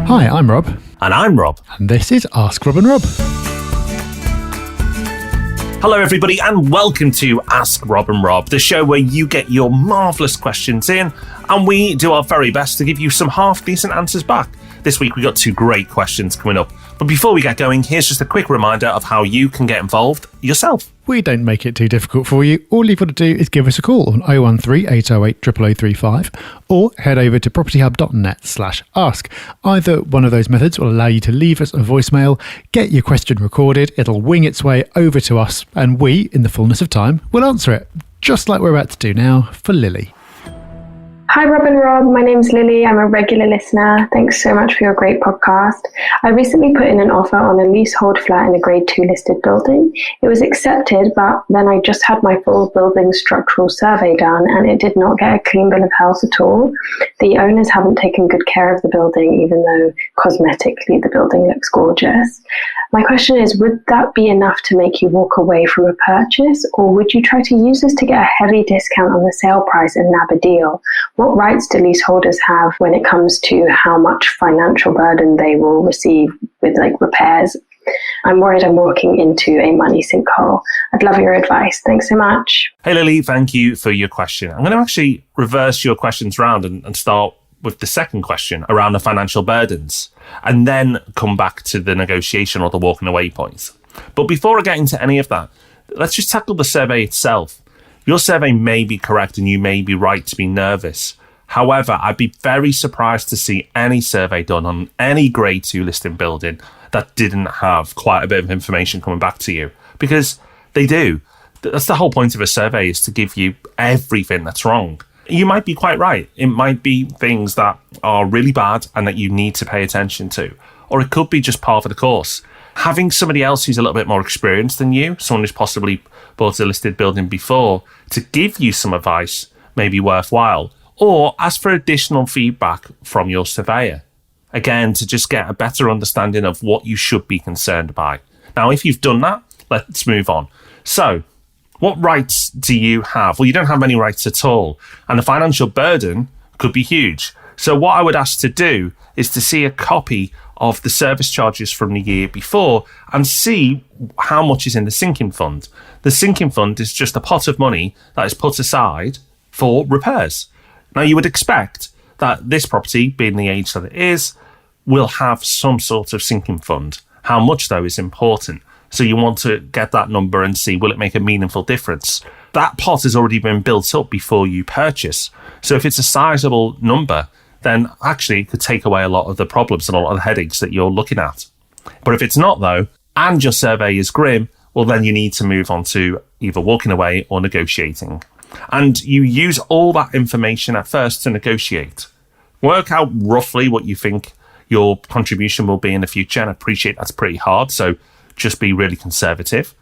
Hi, I'm Rob. And I'm Rob. And this is Ask Rob and Rob. Hello, everybody, and welcome to Ask Rob and Rob, the show where you get your marvellous questions in, and we do our very best to give you some half-decent answers back. This week, we got two great questions coming up. But before we get going, here's just a quick reminder of how you can get involved yourself. We don't make it too difficult for you. All you've got to do is give us a call on 013 808 00035 or head over to propertyhub.net/ask. Either one of those methods will allow you to leave us a voicemail, get your question recorded, it'll wing its way over to us, and we, in the fullness of time, will answer it, just like we're about to do now for Lily. Hi Rob and Rob, my name's Lily. I'm a regular listener. Thanks so much for your great podcast. I recently put in an offer on a leasehold flat in a grade 2 listed building. It was accepted, but then I just had my full building structural survey done and it did not get a clean bill of health at all. The owners haven't taken good care of the building, even though cosmetically the building looks gorgeous. My question is, would that be enough to make you walk away from a purchase, or would you try to use this to get a heavy discount on the sale price and nab a deal? What rights do leaseholders have when it comes to how much financial burden they will receive with repairs? I'm worried I'm walking into a money sinkhole. I'd love your advice. Thanks so much. Hey Lily, thank you for your question. I'm going to actually reverse your questions round and start with the second question around the financial burdens, and then come back to the negotiation or the walking away points. But before I get into any of that, let's just tackle the survey itself. Your survey may be correct and you may be right to be nervous. However, I'd be very surprised to see any survey done on any grade 2 listing building that didn't have quite a bit of information coming back to you, because they do. That's the whole point of a survey, is to give you everything that's wrong. You might be quite right. It might be things that are really bad and that you need to pay attention to. Or it could be just part of the course. Having somebody else who's a little bit more experienced than you, someone who's possibly bought a listed building before, to give you some advice may be worthwhile. Or ask for additional feedback from your surveyor. Again, to just get a better understanding of what you should be concerned by. Now, if you've done that, let's move on. So, what rights do you have? Well, you don't have any rights at all. And the financial burden could be huge. So what I would ask to do is to see a copy of the service charges from the year before and see how much is in the sinking fund. The sinking fund is just a pot of money that is put aside for repairs. Now, you would expect that this property, being the age that it is, will have some sort of sinking fund. How much, though, is important. So you want to get that number and see, will it make a meaningful difference? That pot has already been built up before you purchase. So if it's a sizable number, then actually it could take away a lot of the problems and a lot of the headaches that you're looking at. But if it's not, though, and your survey is grim, well, then you need to move on to either walking away or negotiating. And you use all that information at first to negotiate. Work out roughly what you think your contribution will be in the future, and I appreciate that's pretty hard, so just be really conservative,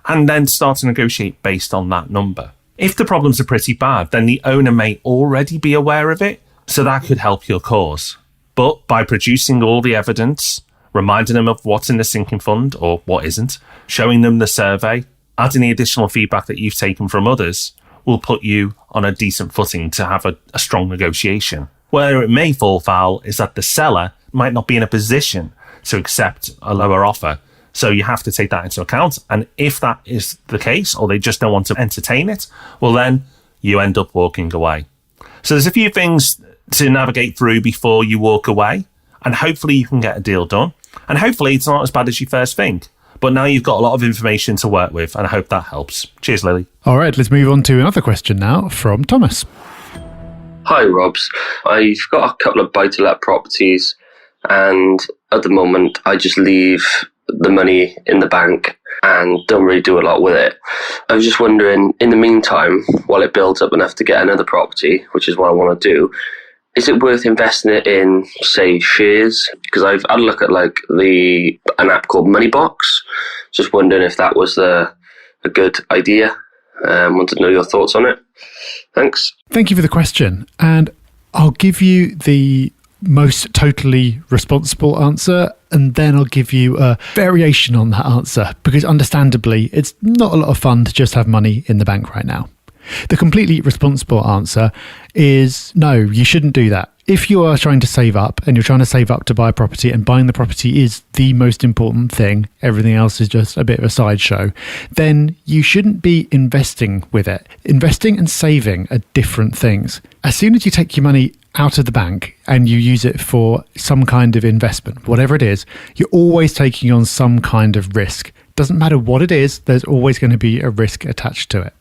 and then start to negotiate based on that number. If the problems are pretty bad, then the owner may already be aware of it, so that could help your cause. But by producing all the evidence, reminding them of what's in the sinking fund or what isn't, showing them the survey, adding the additional feedback that you've taken from others, will put you on a decent footing to have a strong negotiation. Where it may fall foul is that the seller might not be in a position to accept a lower offer. So you have to take that into account. And if that is the case, or they just don't want to entertain it, well, then you end up walking away. So there's a few things to navigate through before you walk away. And hopefully you can get a deal done. And hopefully it's not as bad as you first think. But now you've got a lot of information to work with, and I hope that helps. Cheers, Lily. All right, let's move on to another question now from Thomas. Hi, Robs. I've got a couple of buy-to-let properties, and at the moment I just leave the money in the bank and don't really do a lot with it. I was just wondering, in the meantime, while it builds up enough to get another property, which is what I want to do, is it worth investing it in, say, shares? Because I've had a look at an app called Moneybox. Just wondering if that was a good idea. Want to know your thoughts on it. Thanks. Thank you for the question. And I'll give you the most totally responsible answer, and then I'll give you a variation on that answer, because understandably, it's not a lot of fun to just have money in the bank right now. The completely responsible answer is no, you shouldn't do that. If you are trying to save up and you're trying to save up to buy a property and buying the property is the most important thing, everything else is just a bit of a sideshow, then you shouldn't be investing with it. Investing and saving are different things. As soon as you take your money out of the bank and you use it for some kind of investment, whatever it is, you're always taking on some kind of risk. Doesn't matter what it is, there's always going to be a risk attached to it.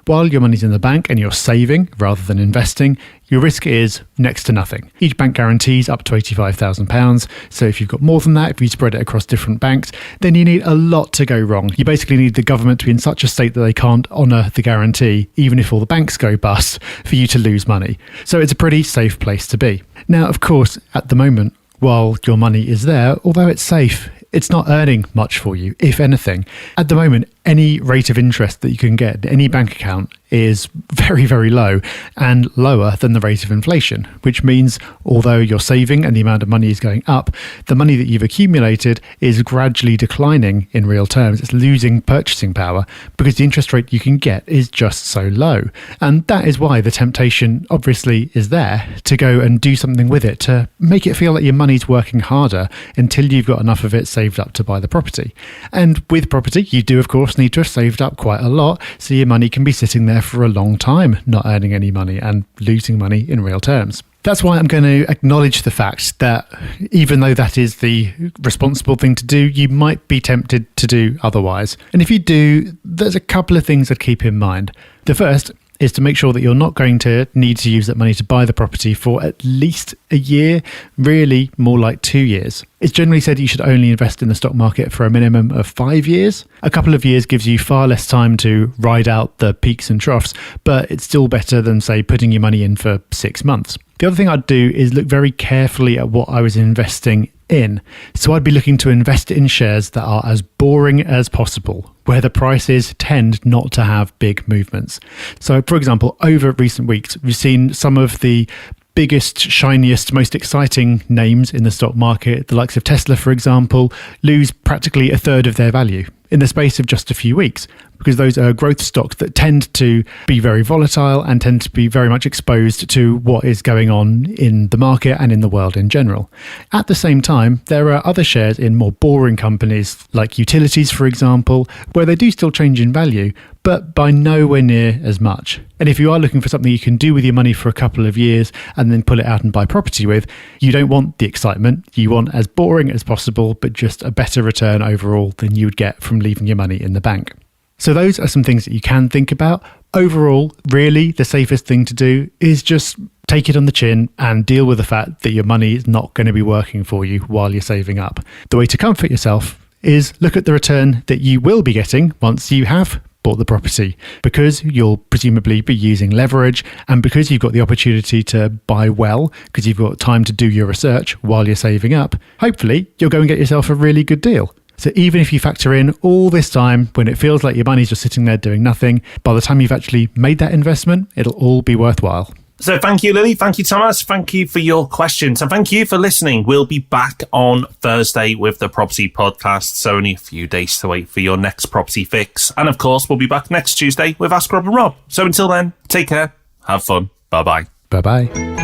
While your money's in the bank and you're saving rather than investing, your risk is next to nothing. Each bank guarantees up to £85,000. So if you've got more than that, if you spread it across different banks, then you need a lot to go wrong. You basically need the government to be in such a state that they can't honour the guarantee, even if all the banks go bust, for you to lose money. So it's a pretty safe place to be. Now, of course, at the moment, while your money is there, although it's safe, it's not earning much for you, if anything. At the moment, any rate of interest that you can get, any bank account, is very, very low and lower than the rate of inflation, which means although you're saving and the amount of money is going up, the money that you've accumulated is gradually declining in real terms. It's losing purchasing power because the interest rate you can get is just so low. And that is why the temptation obviously is there to go and do something with it, to make it feel like your money's working harder until you've got enough of it saved up to buy the property. And with property, you do of course need to have saved up quite a lot, so your money can be sitting there for a long time, not earning any money and losing money in real terms. That's why I'm going to acknowledge the fact that even though that is the responsible thing to do, you might be tempted to do otherwise. And if you do, there's a couple of things I'd keep in mind. The first is to make sure that you're not going to need to use that money to buy the property for at least a year, really more like 2 years. It's generally said you should only invest in the stock market for a minimum of 5 years. A couple of years gives you far less time to ride out the peaks and troughs, but it's still better than, say, putting your money in for 6 months. The other thing I'd do is look very carefully at what I was investing in. So I'd be looking to invest in shares that are as boring as possible, where the prices tend not to have big movements. So, for example, over recent weeks, we've seen some of the biggest, shiniest, most exciting names in the stock market, the likes of Tesla, for example, lose practically a third of their value in the space of just a few weeks, because those are growth stocks that tend to be very volatile and tend to be very much exposed to what is going on in the market and in the world in general. At the same time, there are other shares in more boring companies like utilities, for example, where they do still change in value, but by nowhere near as much. And if you are looking for something you can do with your money for a couple of years and then pull it out and buy property with, you don't want the excitement. You want as boring as possible, but just a better return overall than you would get from leaving your money in the bank. So those are some things that you can think about. Overall, really, the safest thing to do is just take it on the chin and deal with the fact that your money is not going to be working for you while you're saving up. The way to comfort yourself is look at the return that you will be getting once you have bought the property, because you'll presumably be using leverage and because you've got the opportunity to buy well, because you've got time to do your research while you're saving up. Hopefully, you'll go and get yourself a really good deal. So even if you factor in all this time when it feels like your money's just sitting there doing nothing, by the time you've actually made that investment, it'll all be worthwhile. So thank you, Lily. Thank you, Tomas. Thank you for your questions. And thank you for listening. We'll be back on Thursday with the Property Podcast. So only a few days to wait for your next property fix. And of course, we'll be back next Tuesday with Ask Rob and Rob. So until then, take care. Have fun. Bye-bye. Bye-bye.